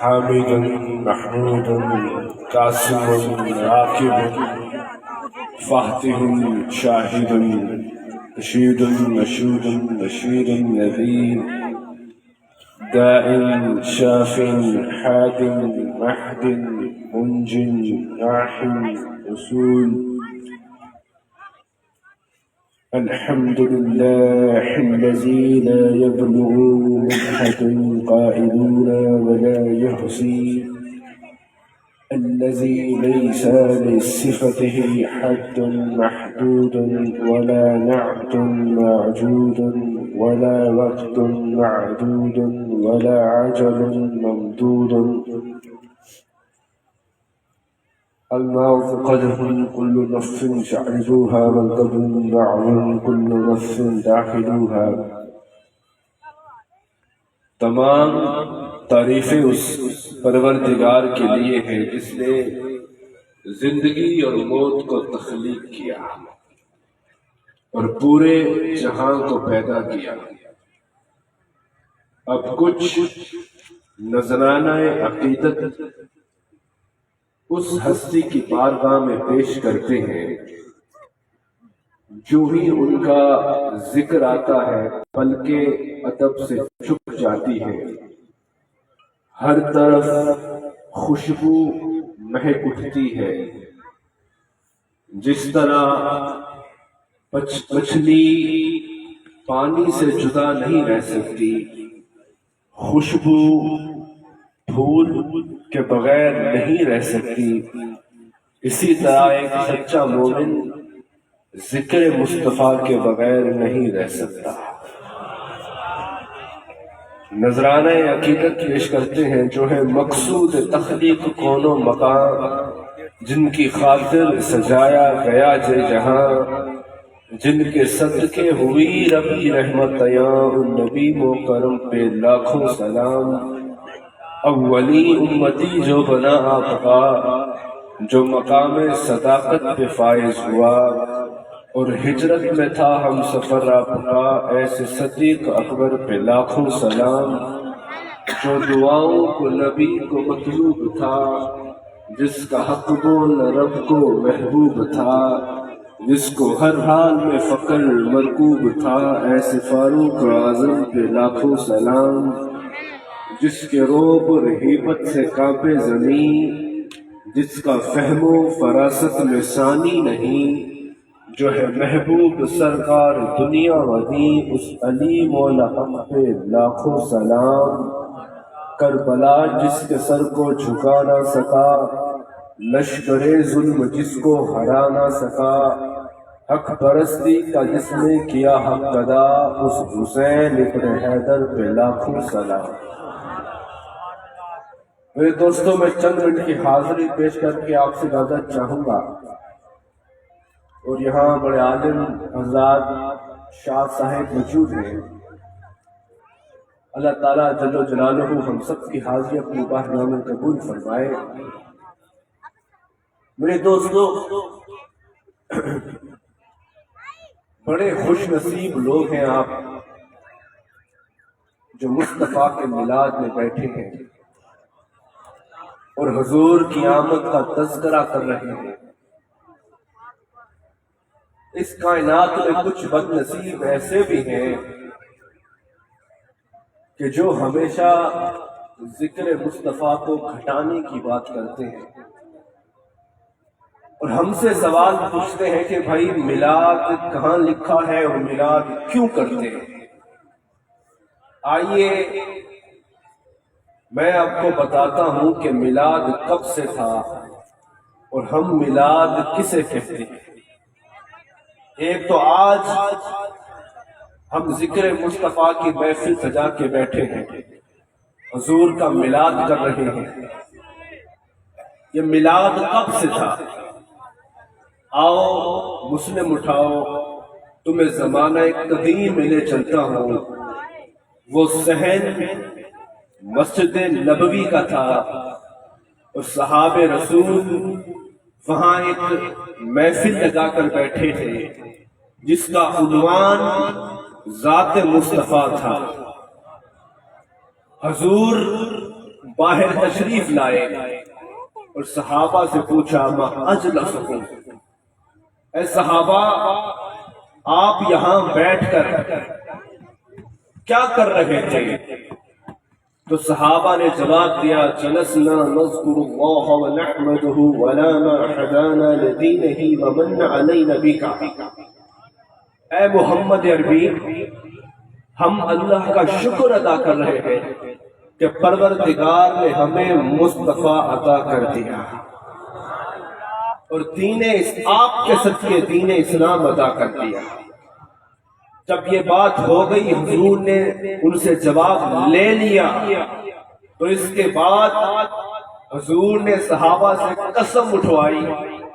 حامد محمود قاسم راكب فاتح شاهد رشيد مشهود بشير نذير داع شاف حاد محد منج ناح رسول. الحمد لله الذي لا يبلغ مدحة قائلون ولا يحصي، الذي ليس لصفته حد محدود ولا نعت معجود ولا وقت معدود ولا عجل ممدود. الماء قدح كل نفس شعرها والقدر بعض كل نفس داخلوها. تمام تعریفیں اس پروردگار کے لیے ہیں جس نے زندگی اور موت کو تخلیق کیا اور پورے جہاں کو پیدا کیا. اب کچھ نذرانہ عقیدت اس ہستی کی بارگاہ میں پیش کرتے ہیں. جو ہی ان کا ذکر آتا ہے پلکیں ادب سے چھپ جاتی ہے، ہر طرف خوشبو مہک اٹھتی ہے. جس طرح مچھلی پانی سے جدا نہیں رہ سکتی، خوشبو پھول کے بغیر نہیں رہ سکتی، اسی طرح ایک سچا مومن ذکر مصطفیٰ کے بغیر نہیں رہ سکتا. نذرانہ عقیدت پیش کرتے ہیں جو ہے مقصود تخلیق کون و مکان، جن کی خاطر سجایا گیا جہاں، جن کے صدقے ہوئی رب کی رحمتیاں، ان نبی مکرم پہ لاکھوں سلام. اولی امتی جو بنا آپ کا، جو مقام صداقت پہ فائز ہوا اور ہجرت میں تھا ہم سفر آپ کا، ایسے صدیق اکبر پہ لاکھوں سلام. جو دعاؤں کو نبی کو مطلوب تھا، جس کا حق بول رب کو محبوب تھا، جس کو ہر حال میں فقر مرکوب تھا، ایسے فاروق اعظم پہ لاکھوں سلام. جس کے روب اور ہیبت سے کانپے زمین، جس کا فہم و فراست میں ثانی نہیں، جو ہے محبوب سرکار دنیا و دین، اس علی مولا حق پہ لاکھوں سلام. کربلا جس کے سر کو جھکا نہ سکا، لشکر ظلم جس کو ہرا نہ سکا، حق پرستی کا جس نے کیا حق ادا، اس حسین ابن حیدر پہ لاکھوں سلام. میرے دوستوں میں چند منٹ کی حاضری پیش کر کے آپ سے اجازت چاہوں گا، اور یہاں بڑے عالم حضرات شاہ صاحب موجود ہیں. اللہ تعالیٰ جل و جلالہ ہم سب کی حاضری اپنی بارگاہ میں قبول فرمائے. میرے دوستوں، بڑے خوش نصیب لوگ ہیں آپ جو مصطفیٰ کے میلاد میں بیٹھے ہیں اور حضور کی آمد کا تذکرہ کر رہے ہیں. اس کائنات میں کچھ بد نصیب ایسے بھی ہیں کہ جو ہمیشہ ذکر مصطفیٰ کو گھٹانے کی بات کرتے ہیں اور ہم سے سوال پوچھتے ہیں کہ بھائی میلاد کہاں لکھا ہے اور میلاد کیوں کرتے ہیں. آئیے میں آپ کو بتاتا ہوں کہ میلاد کب سے تھا اور ہم میلاد کسے کہتے ہیں. ایک تو آج ہم ذکر مصطفیٰ کی محفل سجا کے بیٹھے ہیں، حضور کا میلاد کر رہے ہیں. یہ میلاد کب سے تھا؟ آؤ مسلم اٹھاؤ، تمہیں زمانہ قدیم میں لے چلتا ہوں. وہ صحن مسجد نبوی کا تھا اور صحابہ رسول وہاں ایک محفل لگا کر بیٹھے تھے جس کا عنوان ذات مصطفیٰ تھا. حضور باہر تشریف لائے اور صحابہ سے پوچھا ما اجلسکم، اے صحابہ آپ یہاں بیٹھ کر کیا کر رہے تھے؟ تو صحابہ نے جواب دیا جلسنا نذکر اللہ ونحمدہ ولا ما ہدانا لدینہ ومن علینا بک، اے محمد عربی ہم اللہ کا شکر ادا کر رہے ہیں کہ پروردگار نے ہمیں مصطفیٰ عطا کر دیا اور آپ کے صدقے دین اسلام عطا کر دیا۔ جب یہ بات ہو گئی حضور نے ان سے جواب لے لیا تو اس کے بعد حضور نے صحابہ سے قسم اٹھوائی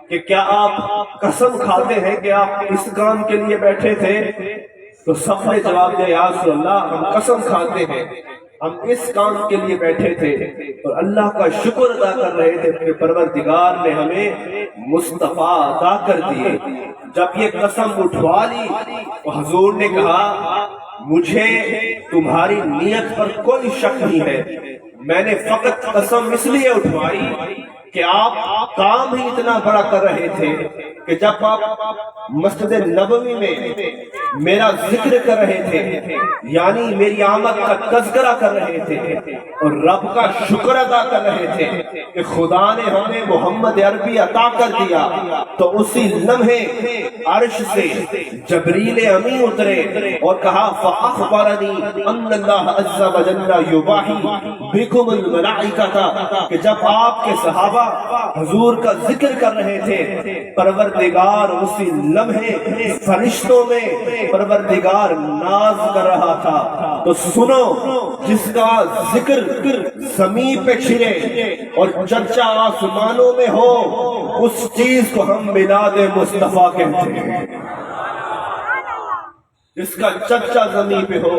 کہ کیا آپ قسم کھاتے ہیں کہ آپ اس کام کے لیے بیٹھے تھے؟ تو سب نے جواب دیا یا رسول اللہ ہم قسم کھاتے ہیں ہم اس کام کے لیے بیٹھے تھے اور اللہ کا شکر ادا کر رہے تھے کہ پروردگار نے ہمیں مصطفیٰ عطا کر دیے۔ جب یہ قسم اٹھوا لی تو حضور نے کہا مجھے تمہاری نیت پر کوئی شک نہیں ہے، میں نے فقط قسم اس لیے اٹھوائی کہ آپ کام ہی اتنا بڑا کر رہے تھے کہ جب آپ مسجد نبوی میں میرا ذکر کر رہے تھے یعنی میری آمد کا تذکرہ کر رہے تھے اور رب کا شکر ادا کر رہے تھے کہ خدا نے ہمیں محمد عربی عطا کر دیا، تو اسی لمحے عرش سے جبریل امی اترے اور کہا فَأَخْبَرَنِي أَنَّ اللَّهَ عَزَّ وَجَلَّ يُبَاحِي بِكُمُ الْمَلَائِكَةَ کہ جب آپ کے صحابہ حضور کا ذکر کر رہے تھے پروردگار اسی لمحے فرشتوں میں پروردگار ناز کر رہا تھا۔ تو سنو جس کا ذکر زمین پہ چھرے اور چرچا آسمانوں میں ہو اس چیز کو ہم میلاد مصطفیٰ کہتے ہیں۔ جس کا چرچا زمین پہ ہو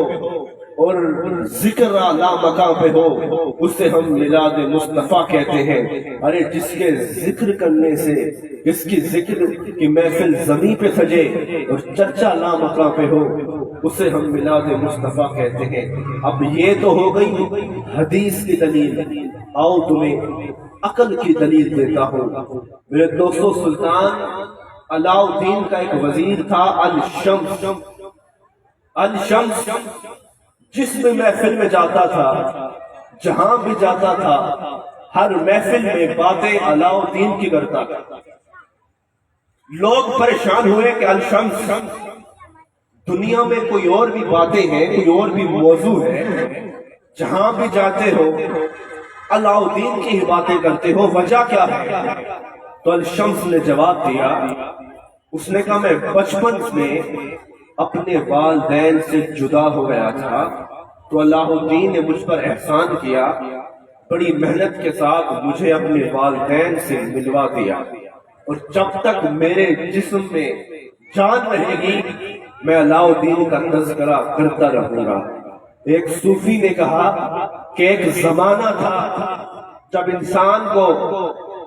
اور ذکر اعلیٰ مقام پہ ہو اسے ہم میلاد مصطفیٰ کہتے ہیں۔ ارے جس کے ذکر کرنے سے جس کی ذکر کی محفل زمین پہ سجے اور چرچا اعلیٰ مقام پہ ہو اسے ہم میلاد مصطفیٰ کہتے ہیں۔ اب یہ تو ہو گئی حدیث کی دلیل، آؤ تمہیں عقل کی دلیل دیتا ہوں۔ میرے دوستو سلطان علاء الدین کا ایک وزیر تھا الشمس، جس میں محفل میں جاتا تھا جہاں بھی جاتا تھا ہر محفل میں باتیں علاء الدین کی کرتا تھا۔ لوگ پریشان ہوئے کہ الشمس دنیا میں کوئی اور بھی باتیں ہیں، کوئی اور بھی موضوع ہے، جہاں بھی جاتے ہو علاء الدین کی ہی باتیں کرتے ہو، وجہ کیا ہے؟ تو الشمس نے جواب دیا، اس نے کہا میں بچپن میں اپنے والدین سے جدا ہو گیا تھا تو علاء الدین نے مجھ پر احسان کیا، بڑی محنت کے ساتھ مجھے اپنے والدین سے ملوا دیا اور جب تک میرے جسم میں جان رہے گی میں علاء الدین کا تذکرہ کرتا رہوں گا۔ ایک صوفی نے کہا کہ ایک زمانہ تھا جب انسان کو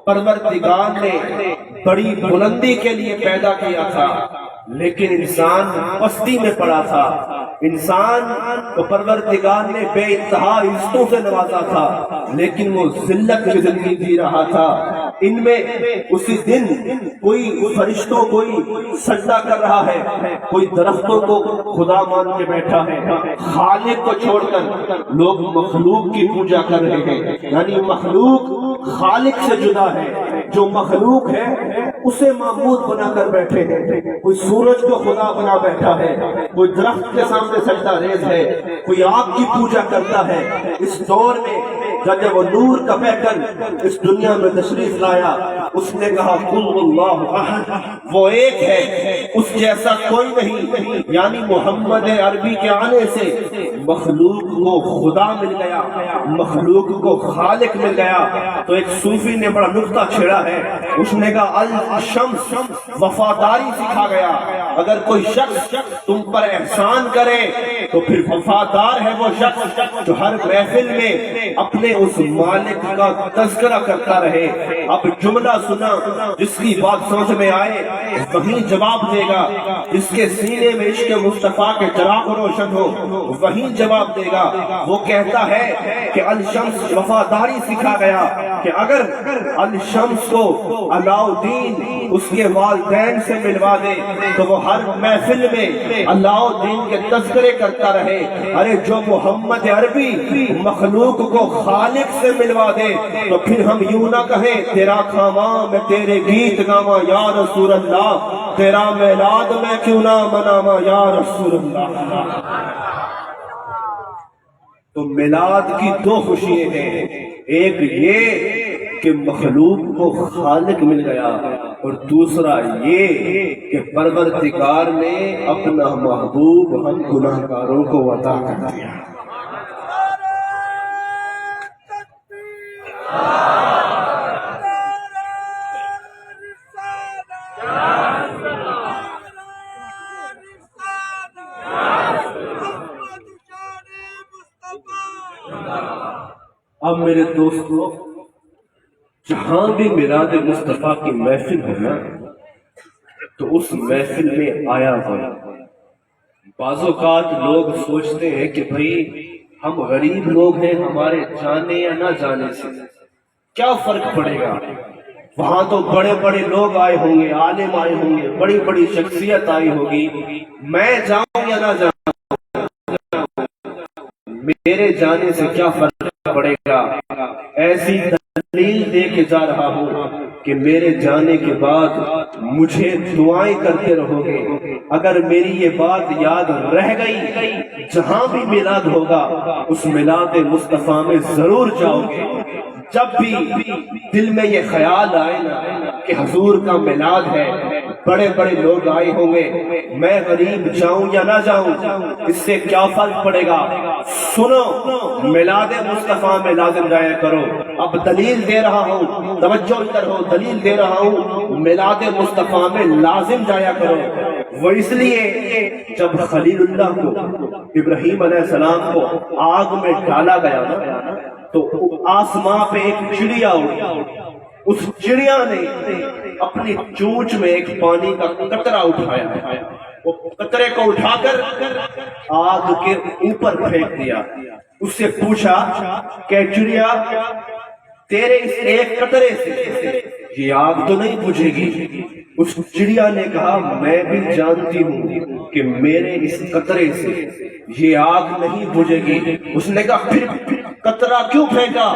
پروردگار نے بڑی بلندی کے لیے پیدا کیا تھا لیکن انسان پستی میں پڑا تھا، انسان کو پروردگار نے بے انتہا عزتوں سے نوازا تھا لیکن وہ ذلت کی زندگی جی رہا تھا۔ ان میں اسی دن کوئی فرشتوں کوئی سجدہ کر رہا ہے، کوئی درختوں کو خدا مان کے بیٹھا ہے، خالق کو چھوڑ کر لوگ مخلوق کی پوجا کر رہے ہیں، یعنی مخلوق خالق سے جدا ہے، جو مخلوق ہے اسے معبود بنا کر بیٹھے ہیں، کوئی سورج کو خدا بنا بیٹھا ہے، کوئی درخت کے سامنے سجدہ ریز ہے، کوئی آگ کی پوجا کرتا ہے۔ اس دور میں جب وہ نور کا پیکر اس دنیا میں تشریف لایا اس نے کہا قل اللہ احد، وہ ایک ہے، اس جیسا کوئی نہیں، یعنی محمد عربی کے آنے سے مخلوق کو خدا مل گیا، مخلوق کو خالق مل گیا۔ تو ایک صوفی نے بڑا نکتہ چھیڑا ہے، اس نے کہا الشمس وفاداری سکھا گیا، اگر کوئی شخص تم پر احسان کرے تو پھر وفادار ہے وہ شخص جو ہر محفل میں اپنے اپنے اس مالک کا تذکرہ کرتا رہے۔ اب جملہ سنا جس کی بات سمجھ میں آئے وہی جواب دے گا، جس کے سینے میں عشق مصطفیٰ کے چراغ روشن ہو وہی جواب دے گا۔ وہ کہتا ہے کہ الشمس وفاداری سکھا گیا کہ اگر الشمس کو علاؤدین اس کے والدین سے ملوا دے تو وہ ہر محفل میں علاؤدین کے تذکرے کرتا رہے۔ ارے جو محمد عربی مخلوق کو خالق سے ملوا دے تو پھر ہم یوں نہ کہیں تیرا کھاواں میں تیرے گیت گاواں یا رسول اللہ، تیرا میلاد میں کیوں نہ مناواں یا رسول اللہ۔ تو میلاد کی دو خوشیاں ہیں، ایک یہ کہ مخلوق کو خالق مل گیا، اور دوسرا یہ کہ پروردگار نے اپنا محبوب ہم گناہگاروں کو عطا کر دیا۔ اب میرے دوستو، جہاں بھی میلاد مصطفیٰ کی محفل ہو نا تو اس محفل میں آیا ہو۔ بعض اوقات لوگ سوچتے ہیں کہ بھئی ہم غریب لوگ ہیں، ہمارے جانے یا نہ جانے سے کیا فرق پڑے گا؟ وہاں تو بڑے بڑے لوگ آئے ہوں گے، عالم آئے ہوں گے، بڑی بڑی شخصیت آئی ہوگی، میں جاؤں یا نہ جاؤں میرے جانے سے کیا فرق پڑے گا؟ ایسی دلیل دے کے جا رہا ہوں کہ میرے جانے کے بعد مجھے دعائیں کرتے رہو گے۔ اگر میری یہ بات یاد رہ گئی، جہاں بھی میلاد ہوگا اس میلاد مصطفیٰ میں ضرور جاؤ گے۔ جب بھی دل میں یہ خیال آئے نا کہ حضور کا میلاد ہے، بڑے بڑے لوگ آئے ہوں گے، میں غریب جاؤں یا نہ جاؤں اس سے کیا فرق پڑے گا؟ سنو، میلاد مصطفیٰ میں لازم جایا کرو۔ اب دلیل دے رہا ہوں، توجہ ادھر ہو، دلیل دے رہا ہوں، میلاد مصطفیٰ میں لازم جایا کرو۔ وہ اس لیے جب خلیل اللہ کو، ابراہیم علیہ السلام کو آگ میں ڈالا گیا نا تو آسمان پہ ایک چڑیا اڑی، اس چڑیا نے اپنی چونچ میں ایک پانی کا قطرہ اٹھایا، وہ قطرے کو اٹھا کر آگ کے اوپر پھینک دیا۔ اس سے پوچھا کہ چڑیا تیرے اس ایک قطرے سے یہ آگ تو نہیں بجھے گی؟ اس چڑیا نے کہا میں بھی جانتی ہوں کہ میرے اس قطرے سے یہ آگ نہیں بجھے گی۔ اس نے کہا پھر قطرہ کیوں پھینکا؟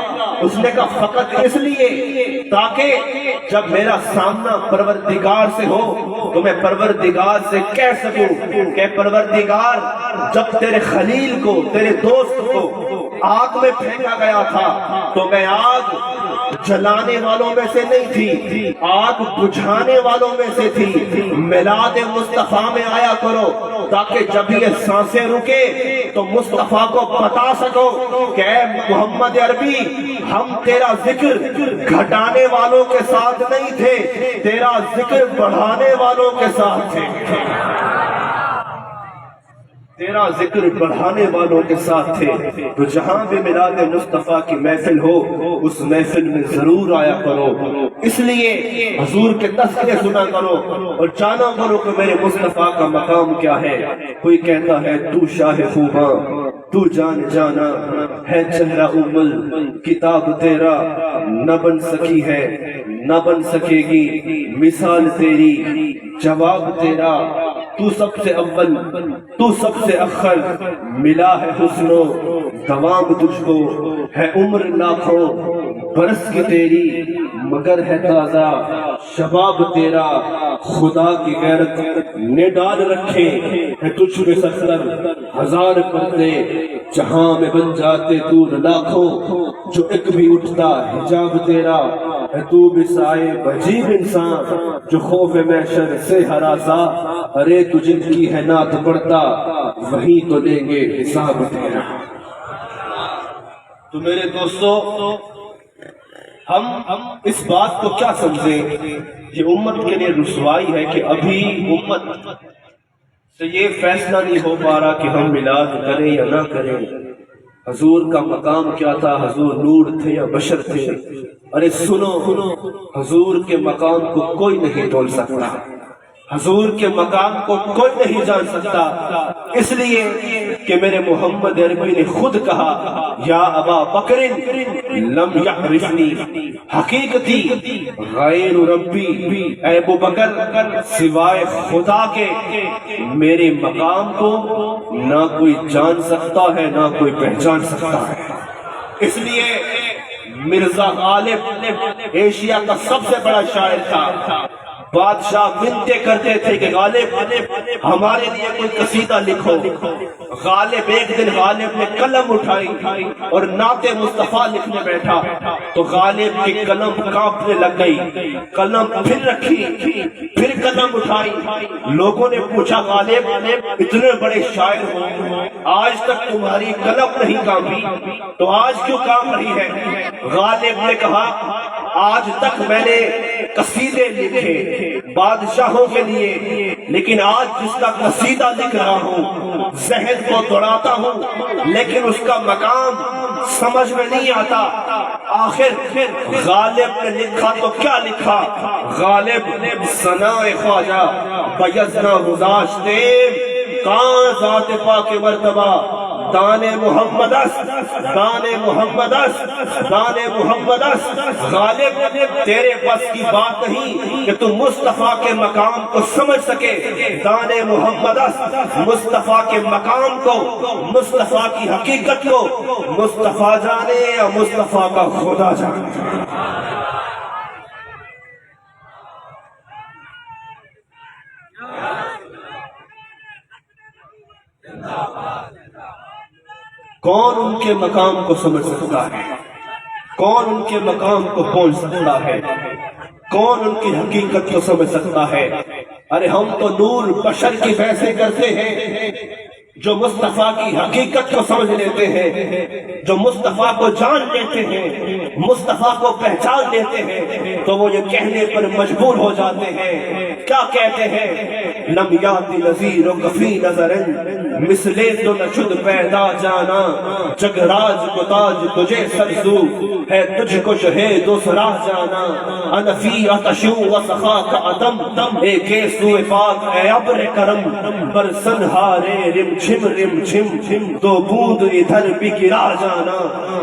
اس نے کہا فقط اس لیے تاکہ جب میرا سامنا پروردگار سے ہو تو میں پروردگار سے کہہ سکوں کہ پروردگار جب تیرے خلیل کو، تیرے دوست کو آگ میں پھینکا گیا تھا تو میں آگ جلانے والوں میں سے نہیں تھی، آگ بجھانے والوں میں سے تھی۔ میلاد مصطفیٰ میں آیا کرو تاکہ جب یہ سانسیں رکے تو مصطفیٰ کو بتا سکو کہ اے محمد عربی، ہم تیرا ذکر گھٹانے والوں کے ساتھ نہیں تھے، تیرا ذکر بڑھانے والوں کے ساتھ تھے، تیرا ذکر بڑھانے والوں کے ساتھ تھے۔ تو جہاں بھی میلاد مصطفیٰ کی محفل ہو اس محفل میں ضرور آیا کرو، اس لیے حضور کے تذکرے سنا کرو اور جانا کرو کہ میرے مصطفیٰ کا مقام کیا ہے۔ کوئی کہتا ہے تو شاہ خوباں، تو جان جانا ہے چہرہ امل، کتاب تیرا نہ بن سکی ہے نہ بن سکے گی مثال تیری، جواب تیرا تو سب سے اول تو سب سے اخر، ملا ہے حسن و دوام تجھ کو، ہے عمر لاکھوں برس کی تیری مگر ہے تازہ شباب تیرا، خدا کی غیرت نے ڈال رکھے ہے تجھ میں 70,000 پردے، جہاں میں بن جاتے دور لاکھوں، جو ایک بھی اٹھتا حجاب تیرا، ہے تو بھی سائے عجیب انسان جو خوف محشر سے ہراسا، ارے تو جن کی ہے نعت پڑھتا وہیں تو لیں گے حساب تیرا۔ تو میرے دوستو، ہم اس بات کو کیا سمجھیں؟ یہ امت کے لیے رسوائی ہے کہ ابھی امت سے یہ فیصلہ نہیں ہو پا رہا کہ ہم میلاد کریں یا نہ کریں۔ حضور کا مقام کیا تھا؟ حضور نور تھے یا بشر تھے؟ ارے سنو، حضور کے مقام کو کوئی نہیں تول سکتا، حضور کے مقام کو کوئی نہیں جان سکتا، اس لیے کہ میرے محمد عربی نے خود کہا یا ابا بکر لم یعرفنی حقیقتی غیر ربی، اے ابو بکر سوائے خدا کے میرے مقام کو نہ کوئی جان سکتا ہے نہ کوئی پہچان سکتا ہے۔ اس لیے مرزا غالب ایشیا کا سب سے بڑا شاعر تھا، بادشاہ منتیں کرتے تھے کہ غالب ہمارے لیے کوئی قصیدہ لکھو۔ غالب ایک دن غالب نے قلم اٹھائی اور نعت مصطفیٰ لکھنے بیٹھا تو غالب کی قلم کانپنے لگ گئی، قلم پھر رکھی، پھر قلم اٹھائی۔ لوگوں نے پوچھا غالب اتنے بڑے شاعر ہو، آج تک تمہاری قلم نہیں کانپی تو آج کیوں کانپ رہی ہے؟ غالب نے کہا آج تک میں نے قصیدے لکھے بادشاہوں کے لیے، لیکن آج جس کا قصیدہ لکھ رہا ہوں ذہن کو دوڑاتا ہوں لیکن اس کا مقام سمجھ میں نہیں آتا۔ آخر غالب نے لکھا تو کیا لکھا؟ غالب ثناء خواجہ بیضنا گذاشتے کہاں ذات پاک مرتبہ، دان محمد است، دان محمد است، دان محمد است۔ غالب تیرے بس کی بات نہیں کہ تم مصطفیٰ کے مقام کو سمجھ سکے، دان محمد است، مصطفیٰ کے مقام کو، مصطفیٰ کی حقیقت کو مصطفیٰ جانے یا مصطفیٰ کا خدا جانے۔ کون ان کے مقام کو سمجھ سکتا ہے؟ کون ان کے مقام کو پہنچ سکتا ہے؟ کون ان کی حقیقت کو سمجھ سکتا ہے؟ ارے ہم تو نور بشر کی بحثیں کرتے ہیں، جو مصطفیٰ کی حقیقت کو سمجھ لیتے ہیں، جو مصطفیٰ کو جان لیتے ہیں، مصطفیٰ کو پہچان لیتے ہیں تو وہ یہ کہنے پر مجبور ہو جاتے ہیں، کیا کہتے ہیں؟ لم یات نظیر کفی نظر مثلے تو نہ شد پیدا جانا، جگ راج کو تاج تجھے سرزو ہے تجھ کو شہے دوسرا جانا، انفی اتشو و سخا کا عدم ایک سوئے پاک اے ابر کرم، برسن ہارے رم جھم رم جھم جھم دو بوند ادھر بھی گرا جانا۔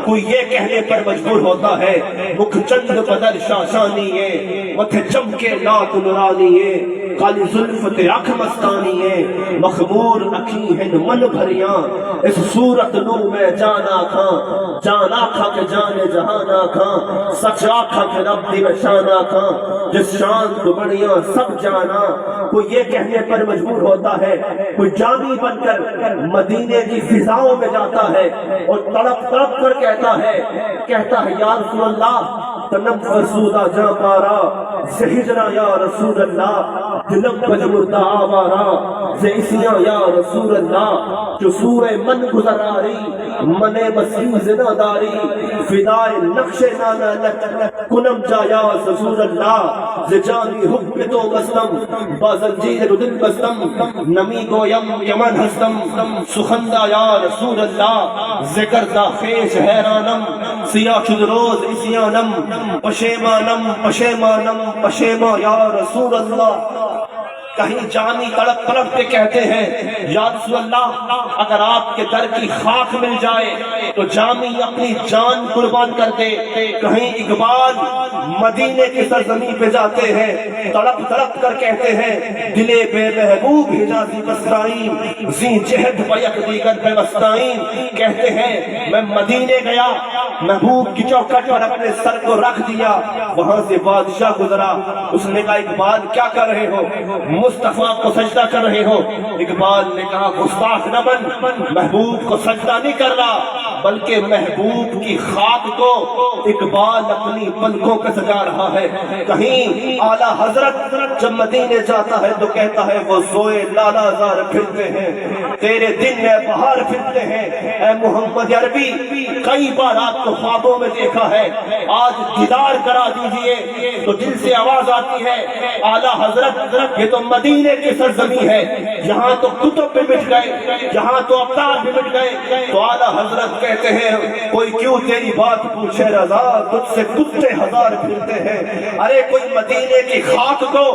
کوئی یہ کہنے پر مجبور ہوتا ہے مکھ چند بدر شاشانی ہے، متھے چمکے لات نورانی ہے، کالی زلف تے اکھ مستانی ہے، مخمور اکھی ہیں من بھریاں، اس صورت نو میں جانا کھاں، جانا کھا کے جانے جہانا کھاں، سچ آکھا کے رب دی شانا کھاں، جس شان تو بڑیاں سب جانا۔ کوئی یہ کہنے پر مجبور ہوتا ہے، کوئی جامی بن کر مدینے کی فضاؤں میں جاتا ہے اور تڑپ تڑپ کر کہتا ہے یا رسول اللہ تنم فرسودہ جا پارا، زہجرہ یا رسول اللہ دلم بج مردہ آوارا، زیسیاں یا رسول اللہ جو سورہ من گزر آری، من مسیح زدہ داری، فدائے نقش نانا لک کنم جا یا رسول اللہ، زجانی حب تو مسلم بازنجیر دل مسلم، نمی کو یمن ہستم سخندہ یا رسول اللہ، ذکر دا خیش حیرانم سیاہ شد روز اسیانم، پشیمانم پشیمانم پشیما یا رسول اللہ۔ کہیں جانی تڑپ تڑپ کے کہتے ہیں یا رسول اللہ اگر آپ کے در کی خاک مل جائے تو جامی اپنی جان قربان کر دے۔ کہیں اقبال مدینے کی سرزمین پہ جاتے ہیں، تڑپ تڑپ کر کہتے ہیں دلے بے محبوب حجازی بستائیں، زی جہد بیک دیگر پہ بستائیں، کہتے ہیں میں مدینے گیا، محبوب کی چوکھٹ پر اپنے سر کو رکھ دیا، وہاں سے بادشاہ گزرا، اس نے کہا اقبال کیا کر رہے ہو؟ مصطفیٰ کو سجدہ کر رہے ہو۔ اقبال نے کہا گستاخ نہ بن، محبوب کو سجدہ نہیں کر رہا بلکہ محبوب کی خاک کو اقبال اپنی پلکوں پہ سجا رہا ہے۔ کہیں اعلیٰ حضرت جب مدینے جاتا ہے تو کہتا ہے وہ زوئے لالا زار پھرتے ہیں، تیرے دن میں بہار پھرتے ہیں، اے محمد عربی کئی بار آپ کو خوابوں میں دیکھا ہے، آج دیدار کرا دیجئے۔ تو دل سے آواز آتی ہے اعلیٰ حضرت یہ تو مدینے کی سرزمین ہے، یہاں تو کتب بھی مٹ گئے، یہاں تو ابطال بھی مٹ گئے، تو اعلیٰ حضرت کہتے ہیں کوئی کیوں تیری بات پوچھے رضا، تجھ سے کتے ہزار پھرتے ہیں۔ ارے کوئی مدینے کی خاک کو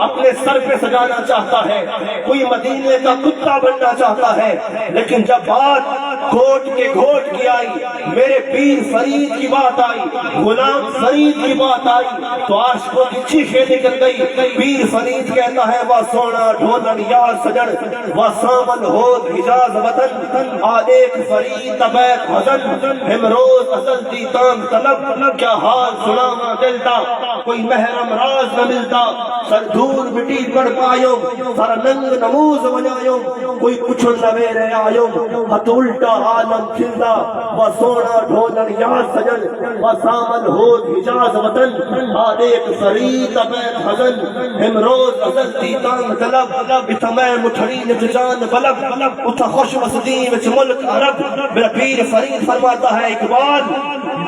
اپنے سر پہ سجانا چاہتا ہے، کوئی مدینے کا کتا بننا چاہتا ہے، لیکن جب بات گھوٹ کے گھوٹ کی آئی، میرے پیر فرید کی بات آئی، غلام فرید کی بات آئی، تو عاشقوں کی چیخیں نکل گئی۔ پیر فرید کہتا ہے وا سونا ڈھولن یار سجن، وا سامن ہو حجاز وطن، ایک فرید تبیت حزن، ہم روز اصل دی تانگ طلب، کیا حال سناما دلتا، کوئی محرم راز نہ ملتا، سر دور مٹی پڑ پایو، سر ننگ نموز ونایو، کوئی کچھ نویرے آیو، ہت الٹا عالم کھلتا، وا سونا ڈھولن یار سجن، وا سامن ہو حجاز وطن، ایک فرید تبیت حزن، ہم روز اصل دی تانگ طلب، اتھا میں مٹھڑی نت جان بلب، اتھا خوش مسدین وچ ملک عرب۔ میرا پیر فرید فرماتا ہے اقبال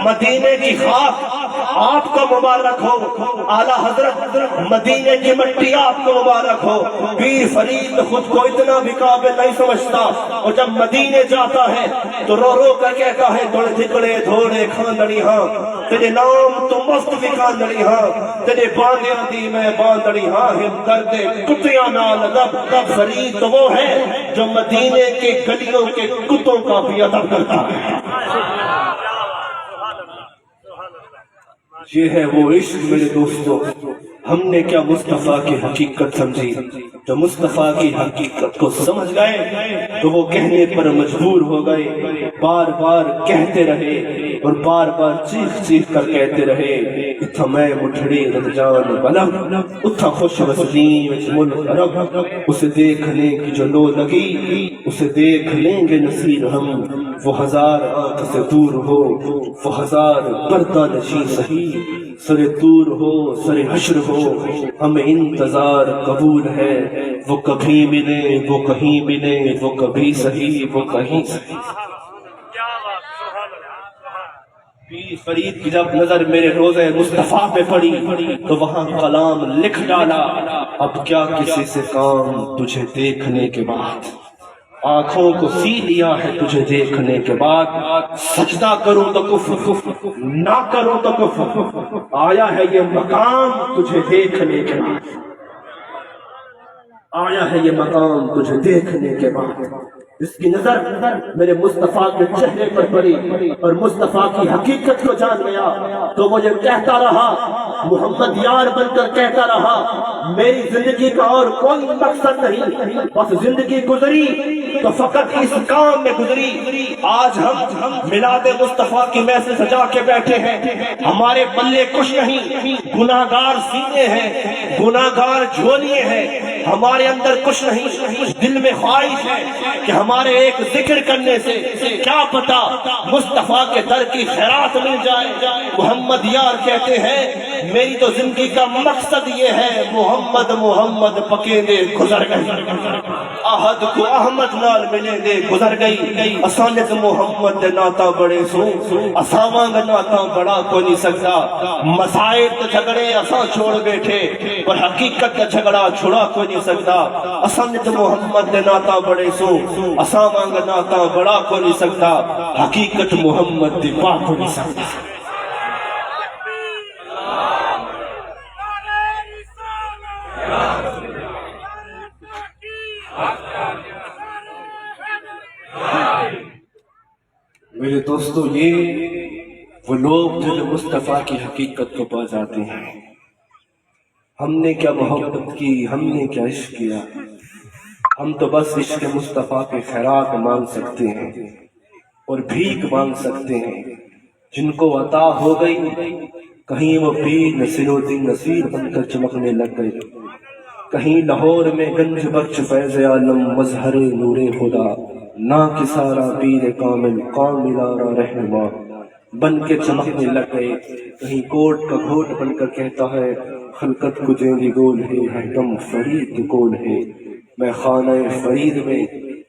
مدینے کی خاک آپ کو مبارک ہو، اعلیٰ حضرت مدینے کی مٹی آپ کو مبارک ہو۔ پیر فرید خود کو اتنا بھی قابل نہیں سمجھتا، اور جب مدینے جاتا ہے تو رو رو کر کہتا ہے دوڑے دھکڑے دھوڑے کھاندڑی ہاں، تیرے نام تو مست بھی کھاندڑی ہاں، تیرے باندیاں دی میں باندڑی ہاں، ہم دردے کتیاں نال ادب۔ فرید تو وہ ہے جو مدینے کے گلیوں کے کتوں کا بھی ادب کرتا ہے۔ یہ ہے وہ عشق میرے دوستوں، ہم نے کیا مصطفیٰ کی حقیقت سمجھی، جو مصطفیٰ کی حقیقت کو سمجھ گئے تو وہ کہنے پر مجبور ہو گئے، بار بار کہتے رہے اور بار بار چیخ چیخ کر کہتے رہے، اتھا میں مٹھڑی رت جان بلب، اتھا خوش وسلیم وچ ملک عرب۔ اسے دیکھنے کی جو لو لگی اسے دیکھ لیں گے نصیر ہم، وہ ہزار آنکھ سے دور ہو، وہ ہزار پردہ نشین سہی، سر دور ہو سر حشر ہو، ہمیں انتظار قبول ہے، وہ کبھی ملے وہ کہیں ملے، وہ کبھی سہی وہ کہیں سہی۔ پیر فرید کی جب نظر میرے روزے مصطفیٰ پہ پڑی تو وہاں کلام لکھ ڈالا، اب کیا کسی سے کام تجھے دیکھنے کے بعد، آنکھوں کو سی لیا ہے تجھے دیکھنے کے بعد، سجدہ کروں تو کفر نہ کروں تو کفر، آیا ہے یہ مقام تجھے دیکھنے کے بعد، آیا ہے یہ مقام تجھے دیکھنے کے بعد۔ اس کی نظر میرے مصطفیٰ کے چہرے پر پڑی اور مصطفیٰ کی حقیقت کو جان گیا تو وہ یہ کہتا رہا، محمد یار بن کر کہتا رہا، میری زندگی کا اور کوئی مقصد نہیں، بس زندگی گزری تو فقط اس کام میں گزری۔ آج ہم میلاد مصطفیٰ کی محفل سجا کے بیٹھے ہیں، ہمارے پلے کچھ نہیں، گناہگار سینے ہیں، گناہگار جھولیے ہیں، ہمارے اندر کچھ نہیں، دل میں خواہش ہے کہ ہمارے ایک ذکر کرنے سے کیا پتا مصطفیٰ کے در کی خیرات مل جائے۔ محمد یار کہتے ہیں میری تو زندگی کا مقصد یہ ہے، محمد محمد پکے دے گزر گئی، احد کو احمد نال ملے دے گزر گئی، اسانت محمد دے ناتا بڑے سو، اساواں گا ناتا بڑا کو نہیں سکتا، مسائل تو جھگڑے اساں چھوڑ بیٹھے اور حقیقت کا جھگڑا چھڑا کو نہیں سکتا، اسانت محمد دے ناتا بڑے سو، اساواں گا ناتا بڑا کو نہیں سکتا، حقیقت محمد دی پا کو نہیں سکتا۔ میرے دوستو یہ وہ لوگ جو مصطفیٰ کی حقیقت کو پا جاتے ہیں۔ ہم نے کیا محبت کی، ہم نے کیا عشق کیا، ہم تو بس عشق مصطفیٰ کے خیرات مانگ سکتے ہیں اور بھیک مانگ سکتے ہیں، جن کو عطا ہو گئی کہیں وہ پیر نصیر الدین نصیر بن کر چمکنے لگ گئے، کہیں لاہور میں گنج بخش فیض عالم مظہر نور خدا، نا کسارا پیر کامل کاملارا رہنما بن کے چمکنے لگ گئے، کہیں کوٹ کا گھوٹ بن کر کہتا ہے خلقت کو جیندی گول ہے، ہر دم فرید گول ہے، میں خانہ فرید میں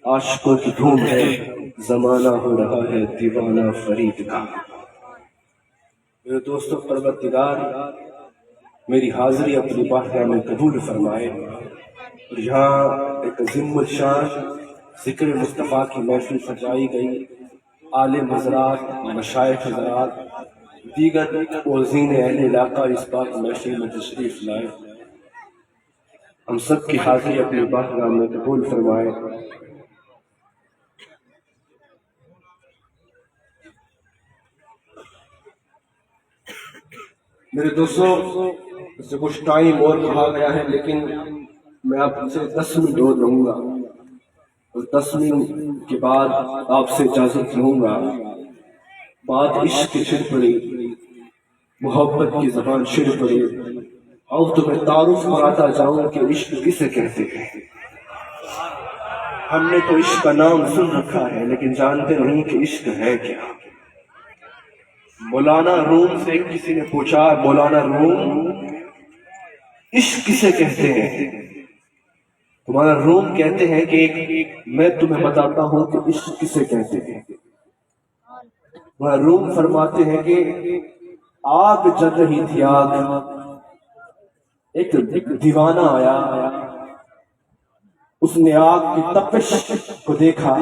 عاشقوں کی دھوم ہے، زمانہ ہو رہا ہے دیوانہ فرید کا۔ میرے دوستو پروردگار میری حاضری اپنی بارگاہ میں قبول فرمائے، اور یہاں ایک عظیم الشان ذکر مصطفیٰ کی محفل سجائی گئی، عالم حضرات، مشائخ حضرات، دیگر عظیم اہل علاقہ اس پاک محفل میں تشریف لائے، ہم سب کی حاضری اپنی بارگاہ میں قبول فرمائے۔ میرے دوستوں، اس سے کچھ ٹائم اور کہا گیا ہے، لیکن میں آپ سے 10 منٹ اور لوں گا، اور 10 منٹ کے بعد آپ سے اجازت لوں گا۔ بات عشق کی چھڑ پڑی، محبت کی زبان چھڑ پڑی، اور تمہیں تعارف کراتا جاؤں کہ عشق کسے کہتے ہیں۔ ہم نے تو عشق کا نام سن رکھا ہے، لیکن جانتے نہیں کہ عشق ہے کیا۔ مولانا روم سے کسی نے پوچھا، مولانا روم عشق کسے کہتے ہیں؟ تمہارا روم کہتے ہیں کہ میں تمہیں بتاتا ہوں کہ عشق کسے کہتے ہیں۔ روم فرماتے ہیں کہ آگ جل رہی تھی، آگ، ایک دیوانہ آیا، اس نے آگ کی تپش کو دیکھا،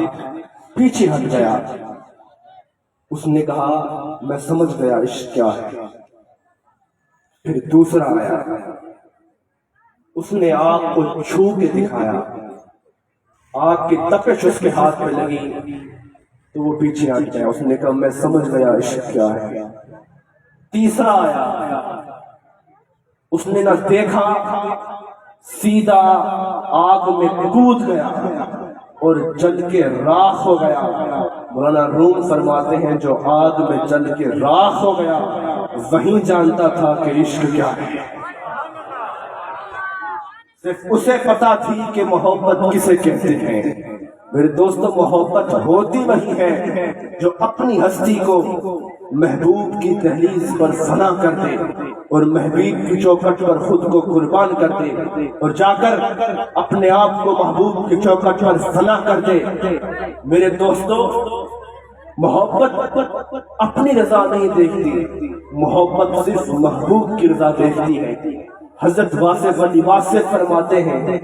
پیچھے ہٹ گیا، اس نے کہا میں سمجھ گیا عشق کیا ہے۔ پھر دوسرا آیا، اس نے آگ کو چھو کے دکھایا، آگ کی تپش اس کے ہاتھ میں لگی تو وہ پیچھے ہٹ گیا، اس نے کہا میں سمجھ گیا عشق کیا ہے۔ تیسرا آیا، اس نے نہ دیکھا، سیدھا آگ میں کود گیا اور جل کے راکھ ہو گیا۔ مولانا روم فرماتے ہیں جو آگ میں جل کے راکھ ہو گیا وہیں جانتا تھا کہ عشق کیا ہے۔ صرف اسے پتا تھی کہ محبت کسے کہتے ہیں۔ میرے دوستو، محبت ہوتی وہی ہے جو اپنی ہستی کو محبوب کی دہلیز پر فنا کر دے اور محبوب کی چوکھٹ پر خود کو قربان کر دے اور جا کر اپنے آپ کو محبوب کی چوکھٹ پر فنا کر دے۔ میرے دوستو، محبت اپنی رضا نہیں دیکھتی، محبت صرف محبوب کی رضا دیکھتی ہے۔ حضرت واصف علی واصف فرماتے ہیں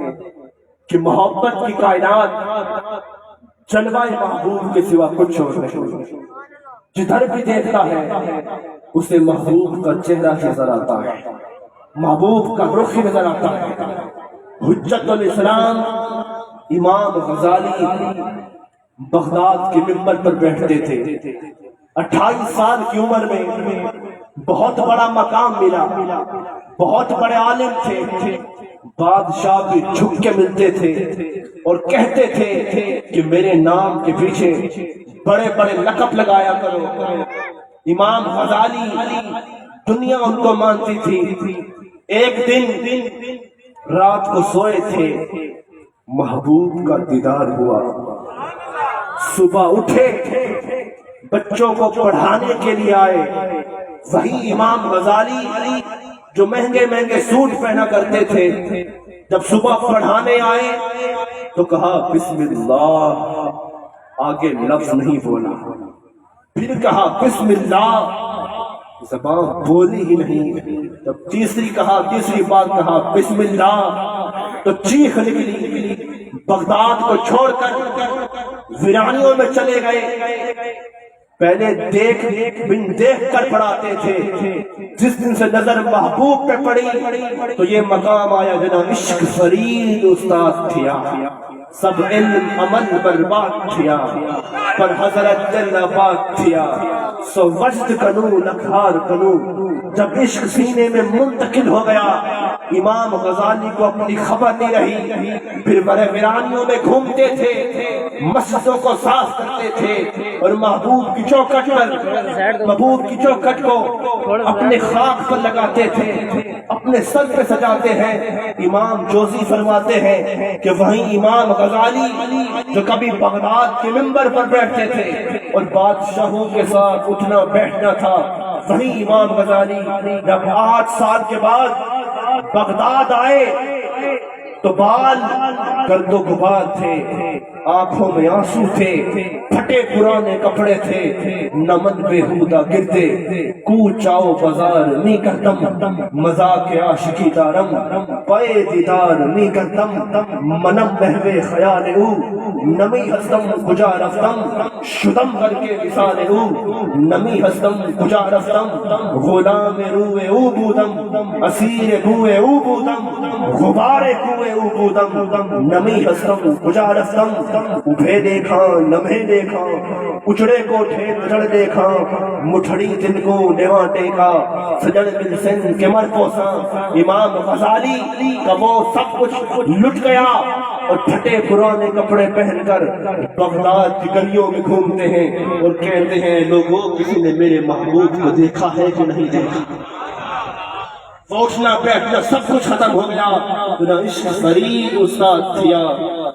کہ محبت کی کائنات جلوہ محبوب کے سوا کچھ اور نہیں، جدھر بھی دیکھتا ہے اسے محبوب کا چہرہ نظر آتا ہے، محبوب کا رخ نظر آتا ہے۔ حجت الاسلام امام غزالی بغداد کے ممبر پر بیٹھتے تھے، 28 سال کی عمر میں بہت بڑا مقام ملا، بہت بڑے عالم تھے، بادشاہ بھی جھک کے ملتے تھے اور کہتے تھے کہ میرے نام کے پیچھے بڑے بڑے لقب لگایا کرو۔ امام غزالی، دنیا ان کو مانتی تھی۔ ایک دن رات کو سوئے تھے، محبوب کا دیدار ہوا، صبح اٹھے، بچوں کو پڑھانے کے لیے آئے۔ وہی امام غزالی جو مہنگے مہنگے سوٹ پہنا کرتے تھے، جب صبح پڑھانے آئے تو کہا بسم اللہ، آگے لفظ نہیں بولا، پھر کہا بسم اللہ، زبان بولی ہی نہیں، جب تیسری بار کہا بسم اللہ تو چیخ نکلی۔ بغداد کو چھوڑ کر ویرانیوں میں چلے گئے۔ پہلے دیکھ کر پڑھاتے تھے، جس دن سے نظر محبوب پہ پڑی تو یہ مقام آیا جناب عشق فرید استاد تھیا، سب علم عمل برباد تھیا، پر حضرت دل آباد تھیا، سو وجد کنو لکھار کنو۔ جب عشق سینے میں منتقل ہو گیا، امام غزالی کو اپنی خبر نہیں رہی، پھر بڑے ویرانیوں میں گھومتے تھے، مسجدوں کو صاف کرتے تھے اور محبوب کی چوکھٹ کو اپنے خاک پر لگاتے تھے، اپنے سر پہ سجاتے ہیں۔ امام جوزی فرماتے ہیں کہ وہیں امام غزالی جو کبھی بغداد کے منبر پر بیٹھتے تھے اور بادشاہوں کے ساتھ اٹھنا بیٹھنا تھا، وہیں امام غزالی جب 8 سال کے بعد بغداد آئے تو بال گرد و غبار تھے، آنکھوں میں آنسو تھے، پھٹے پرانے کپڑے تھے، نمن بےہودہ گرتے، کوچاؤ بازار نی کردم، مذاق عاشقی دارم، پائے دیدار نی کردم، منم محوے خیال او، نمی ہستم کجا رفتم شدم کر کے وصال او نمی ہستم کجا رفتم غلام روئے او بودم اسیر کوئے او بودم غبار کوئے او بودم نمی ہستم کجا رفتم ابھے دیکھا نمھے دیکھا اچڑے کو ٹھیک جڑ دیکھا مٹھڑی دن کو نیواں ٹیکا سجن بن سن کے مر پوسا امام غزالی کا وہ سب کچھ لٹ گیا اور پھٹے پرانے کپڑے پہن کر بغداد کی گلیوں میں گھومتے ہیں اور کہتے ہیں لوگوں کسی نے میرے محبوب کو دیکھا ہے کہ نہیں دیکھا اٹھنا بیٹھنا سب کچھ ختم ہو گیا نہ عشق غریب استاد تھیا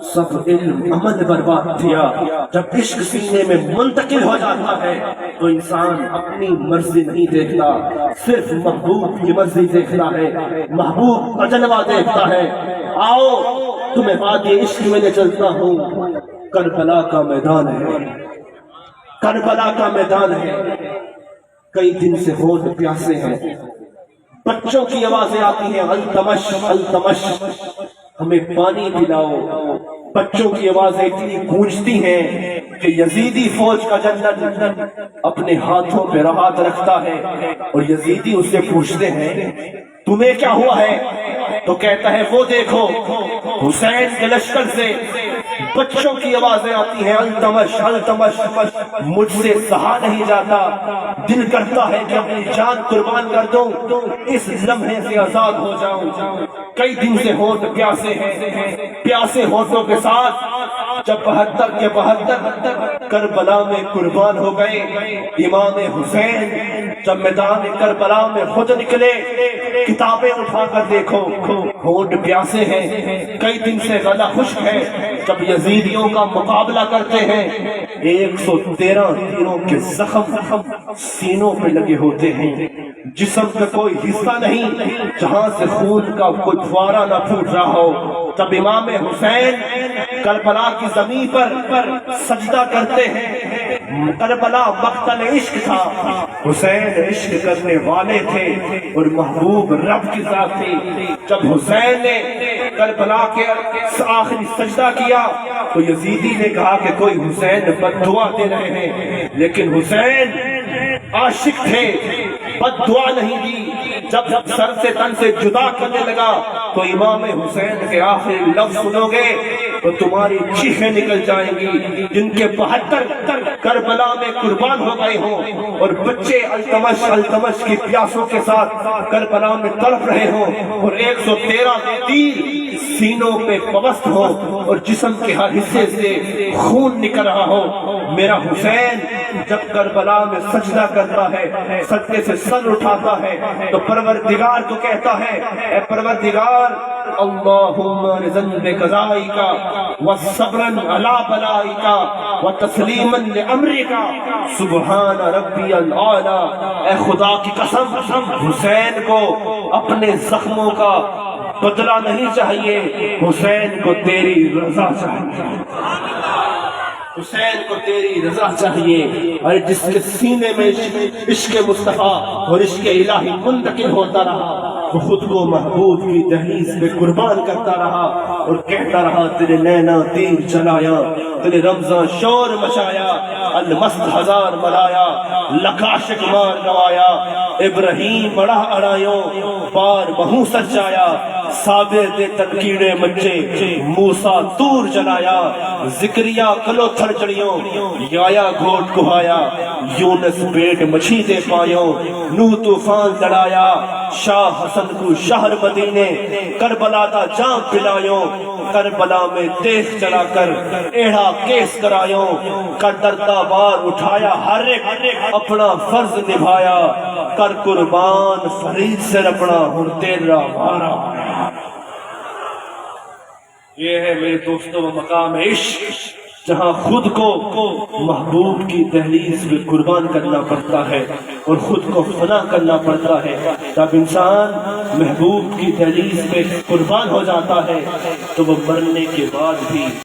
سب علم عمل برباد تھیا جب عشق سینے میں منتقل ہو جاتا ہے تو انسان اپنی مرضی نہیں دیکھتا صرف محبوب کی مرضی دیکھتا ہے محبوب کا جلوہ دیکھتا ہے آؤ تمہیں وادی عشق میں لے چلتا ہوں کربلا کا میدان ہے کربلا کا میدان ہے کئی دن سے ہونٹ پیاسے ہیں بچوں کی آوازیں آتی ہیں التمش التمش ہمیں پانی پلاؤ بچوں کی آوازیں اتنی گونجتی ہیں کہ یزیدی فوج کا جنرل اپنے ہاتھوں پہ رہات رکھتا ہے اور یزیدی اس سے پوچھتے ہیں تمہیں کیا ہوا ہے تو کہتا ہے وہ دیکھو حسین کے لشکر سے بچوں کی آوازیں آتی ہیں التمش التمش مجھ سے سہا نہیں جاتا دل کرتا ہے کہ اپنی جان قربان کر دوں اس لمحے سے آزاد ہو جاؤں کئی دن سے ہونٹ پیاسے ہیں پیاسے ہونٹوں کے ساتھ جب 72 کے 72 کربلا میں قربان ہو گئے امام حسین جب میدان کربلا میں خود نکلے کتابیں اٹھا کر دیکھو ہونٹ پیاسے ہیں کئی دن سے گلا خشک ہے جب یزیدیوں کا مقابلہ کرتے ہیں 113 تیروں کے زخم سینوں پہ لگے ہوتے ہیں جسم کا کوئی حصہ نہیں جہاں سے خون کا کوئی فوارہ نہ پھوٹ رہا ہو جب امام حسین کربلا کی زمین پر سجدہ کرتے ہیں کربلا مقتل عشق تھا حسین عشق کرنے والے تھے اور محبوب رب کی ذات تھی جب حسین نے کربلا کے آخری سجدہ کیا تو یزیدی نے کہا کہ کوئی حسین بد دعا دے رہے ہیں لیکن حسین عاشق تھے بد دعا نہیں دی جب سر سے تن سے جدا کرنے لگا تو امام حسین کے آخری لفظ سنو گے تو تمہاری چیخیں نکل جائیں گی جن کے 72 کربلا میں قربان ہو گئے ہوں اور بچے التمش التمش کی پیاسوں کے ساتھ کربلا میں تڑپ رہے ہوں اور 113 تیر سینوں پہ پوست ہو اور جسم کے ہر حصے سے خون نکل رہا ہو میرا حسین جب کربلا میں سجدہ کرتا ہے سجدے سے سر اٹھاتا ہے تو پروردگار کو کہتا ہے اے پروردگار اللہم رضن قضائکا والصبرا علی بلائکا وتسلیما لامرکا سبحان ربی العالی اے خدا کی قسم حسین کو اپنے زخموں کا بدلہ نہیں چاہیے حسین کو تیری رضا چاہیے حسین کو تیری رضا چاہیے اور جس کے سینے میں عشق مصطفیٰ اور عشق الہی منتقل ہوتا رہا وہ خود کو محبوب کی دہلیز پہ قربان کرتا رہا اور کہتا رہا تیرے نینا تیر چلایا تیرے رمضاں شور مچایا المست ہزار ملایا لکاشک مار نوایا ابراہیم بڑا اڑایوں بار بہو سجایا صابر دے تنکیڑے مچے موسیٰ تور جلایا ذکریہ کلو تھر چڑیوں یایا گھوٹ کہایا یونس بیٹ مچھی دے پایوں نوح طوفان لڑایا شاہ حسن کو شہر مدینے کربلا دا جام پلایوں کربلا میں دیکھ چلا کر ایڑا کیس کرایوں کر دردہ بار اٹھایا ہر ایک اپنا فرض نبھایا کر قربان فرید سے اپنا ہن تیرا مارا یہ ہے میرے دوستوں مقام عشق جہاں خود کو محبوب کی دہلیز میں قربان کرنا پڑتا ہے اور خود کو فنا کرنا پڑتا ہے جب انسان محبوب کی دہلیز میں قربان ہو جاتا ہے تو وہ مرنے کے بعد بھی